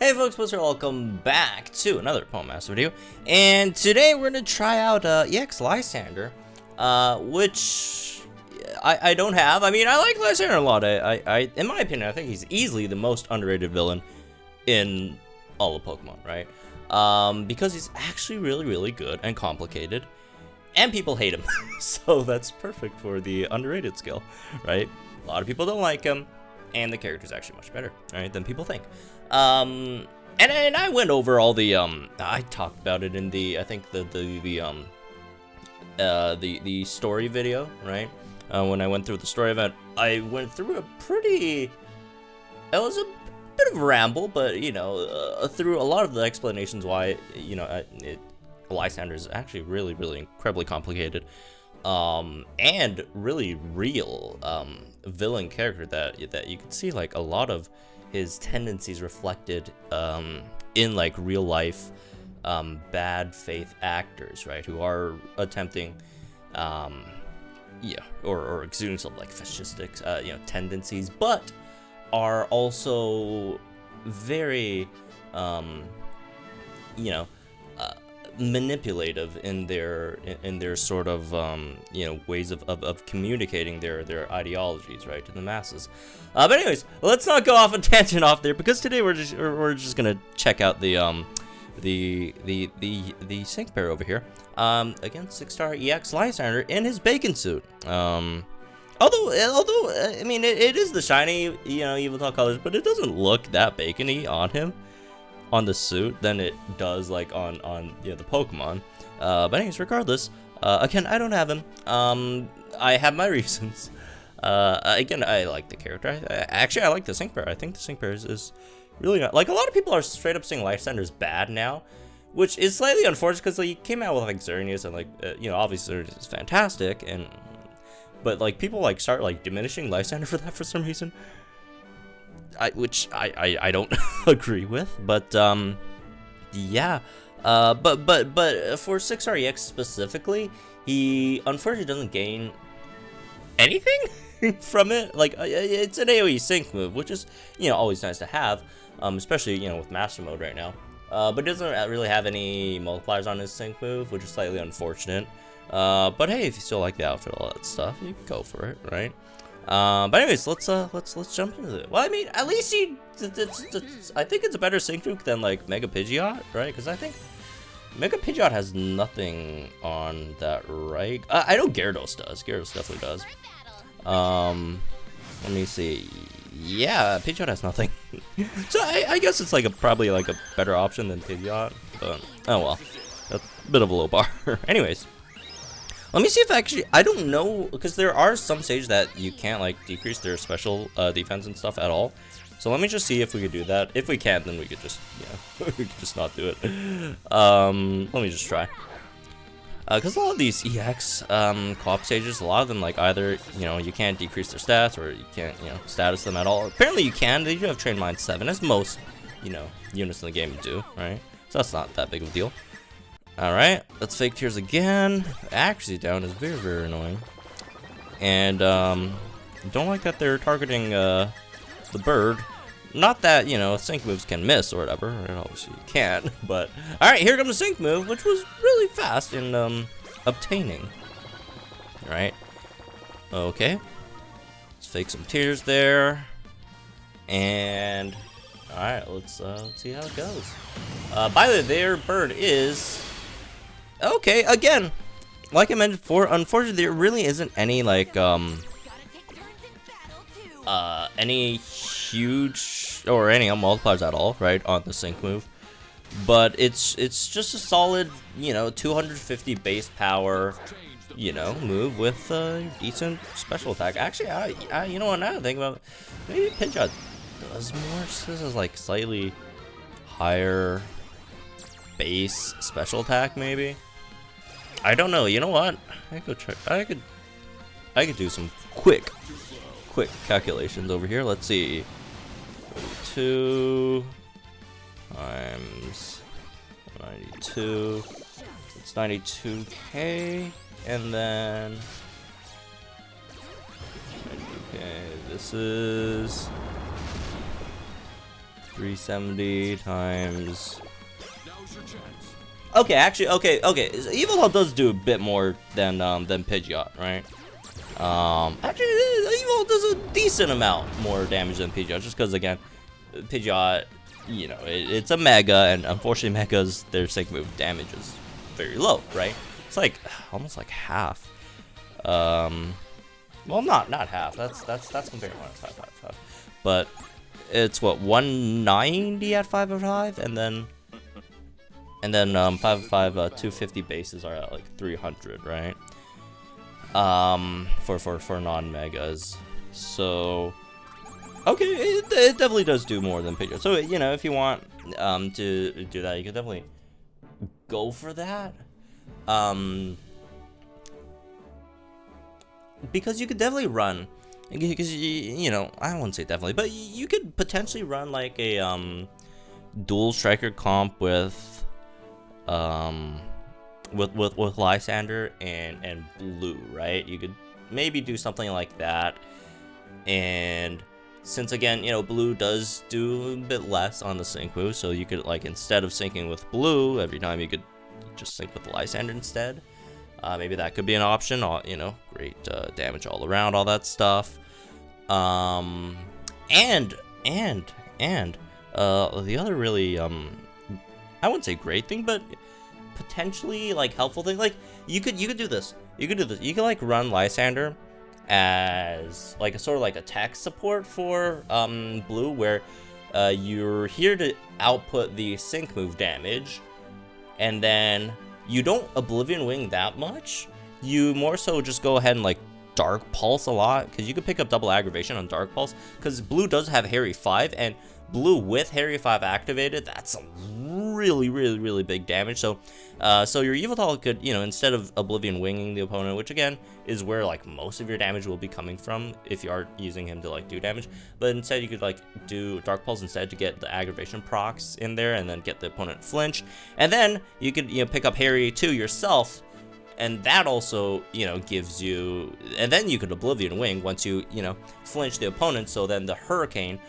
Hey folks, welcome back to another Poem Master video, and today we're gonna try out EX Lysandre, which I don't have. I mean, I like Lysandre a lot. I in my opinion, I think he's easily the most underrated villain in all of Pokemon, right? Because he's actually really good and complicated, and people hate him, so that's perfect for the underrated skill, right? A lot of people don't like him, and the character's actually much better, right, than people think. And I went over all the I talked about it in the, I think the story video, right? When I went through the story event, I went through it was a bit of a ramble, but you know, through a lot of the explanations why, you know, Lysandre is actually really incredibly complicated, and really real villain character that you can see like a lot of his tendencies reflected in like real life bad faith actors, right, who are attempting or exuding some like fascistic tendencies, but are also very manipulative in their sort of ways of communicating their ideologies, right, to the masses. But anyways, let's not go off a tangent off there, because today we're just gonna check out the sync pair over here. Again, 6-star EX Lysandre in his bacon suit. Although I mean, it is the shiny Yveltal colors, but it doesn't look that bacony on him, on the suit, than it does like on the Pokemon. But anyways, regardless, again, I don't have him. I have my reasons. Again, I like the character. Actually, I like the sync pair. I think the sync pair is really not, like, a lot of people are straight up saying Lysandre is bad now, which is slightly unfortunate, because like, he came out with like Xerneas, and like obviously Xerneas is fantastic, but like people like start like diminishing Lysandre for that for some reason. Which I don't agree with, but yeah, but for 6-star EX specifically, he unfortunately doesn't gain anything from it. Like, it's an AoE sync move, which is always nice to have, especially with Master Mode right now. But it doesn't really have any multipliers on his sync move, which is slightly unfortunate. But hey, if you still like the outfit, all that stuff, you can go for it, right? But anyways, let's jump into it. Well, I mean, at least I think it's a better sync nuke than like Mega Pidgeot, right? Because I think Mega Pidgeot has nothing on that, right? I know Gyarados does. Gyarados definitely does. Let me see. Yeah, Pidgeot has nothing. So I guess it's like probably like a better option than Pidgeot. But oh well, that's a bit of a low bar. Anyways. Let me see if actually, I don't know, because there are some stages that you can't like decrease their special defense and stuff at all. So let me just see if we could do that. If we can't, then we could just, we could just not do it. Let me just try. Because a lot of these EX co-op stages, a lot of them like either, you can't decrease their stats, or you can't, status them at all. Apparently you can. They do have Train Mind 7, as most, units in the game do, right? So that's not that big of a deal. Alright, let's fake tears again. Accuracy down is very annoying. And, don't like that they're targeting, the bird. Not that, sync moves can miss or whatever. Obviously you can't, but... Alright, here comes the sync move, which was really fast in, obtaining. Alright. Okay. Let's fake some tears there. And... Alright, let's see how it goes. By the way, their bird is... Okay, again, like I mentioned before, unfortunately there really isn't any like any huge or any multipliers at all, right, on the sync move. But it's just a solid, 250 base power, move with decent special attack. Actually, you know what, now I think about it, maybe Pidgeot does more. This is like slightly higher base special attack, maybe. I don't know. You know what? I could check. I could do some quick calculations over here. Let's see. 2 times 92. It's 92k, and then okay, this is 370 times. Okay, actually, okay. So Yveltal does do a bit more than Pidgeot, right? Actually, Yveltal does a decent amount more damage than Pidgeot, just because again, Pidgeot, you know, it's a Mega, and unfortunately, Megas their sync move damage is very low, right? It's like almost like half. Well, not half. That's comparing 1 but it's what 190 at 5/5, and then 5/5 250 bases are at like 300, right? For non-megas. So okay, it definitely does do more than Pidgeot. So you know, if you want to do that, you can definitely go for that. Because you could definitely run, because you know, I wouldn't say definitely, but you could potentially run like a dual striker comp with Lysandre and Blue, right? You could maybe do something like that. And since again, you know, Blue does do a bit less on the sync move, so you could, like, instead of syncing with Blue every time, you could just sync with Lysandre instead. Maybe that could be an option. You know, great damage all around, all that stuff. And the other really I wouldn't say great thing, but potentially like helpful thing, like you could do this. You could like run Lysandre as like a sort of like a tech support for Blue, where you're here to output the sync move damage, and then you don't Oblivion Wing that much. You more so just go ahead and like Dark Pulse a lot, because you could pick up double aggravation on Dark Pulse, because Blue does have Harry 5, and Blue with Harry 5 activated, that's some really big damage. So so your Yveltal could, you know, instead of Oblivion Winging the opponent, which again is where like most of your damage will be coming from if you are using him to like do damage, but instead you could like do Dark Pulse instead to get the aggravation procs in there, and then get the opponent flinch, and then you could, you know, pick up Harry 2 yourself, and that also, you know, gives you, and then you could Oblivion Wing once you know, flinch the opponent, so then the Hurricane,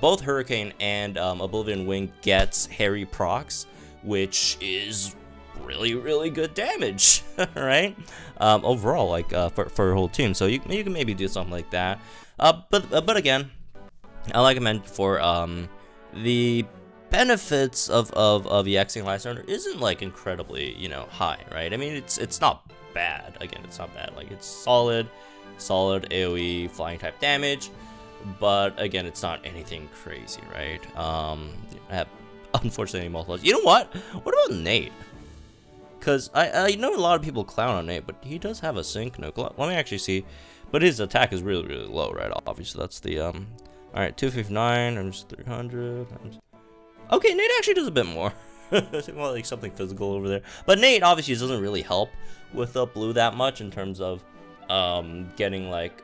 both Hurricane and Oblivion Wing gets Harry procs, which is really good damage, right? Overall, like for a whole team. So you can maybe do something like that. But again, like I meant before, the benefits of EXing Lysandre isn't like incredibly, you know, high, right? I mean, it's not bad. Again, it's not bad. Like, it's solid AoE flying type damage, but again, it's not anything crazy, right? I have unfortunately multiples. You know what? What about Nate? Because I know a lot of people clown on Nate, but he does have a sync nuke. Let me actually see. But his attack is really low, right? Obviously, that's the all right, 259 times 300. Okay, Nate actually does a bit more. Well, like something physical over there. But Nate obviously doesn't really help with Blue that much in terms of getting like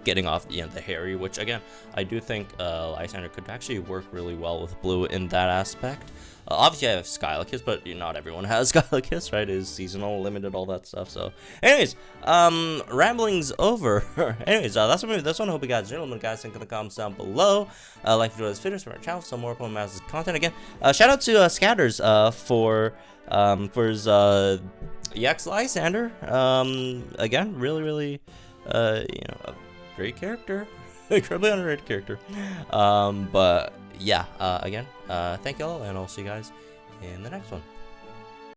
getting off, you know, the Harry, which again, I do think Lysandre could actually work really well with Blue in that aspect. Obviously, I have Skylarkiss, but not everyone has Skylarkiss, right? It is seasonal, limited, all that stuff. So, anyways, ramblings over. Anyways, that's one. I hope you guys enjoyed. Let me guys think in the comments down below. Like to do this video for our channel, some more Pokemon Masters content. Again, shout out to Scatters for his EX Lysandre. Again, really, you know, a great character, incredibly underrated character. But yeah, again, thank you all, and I'll see you guys in the next one.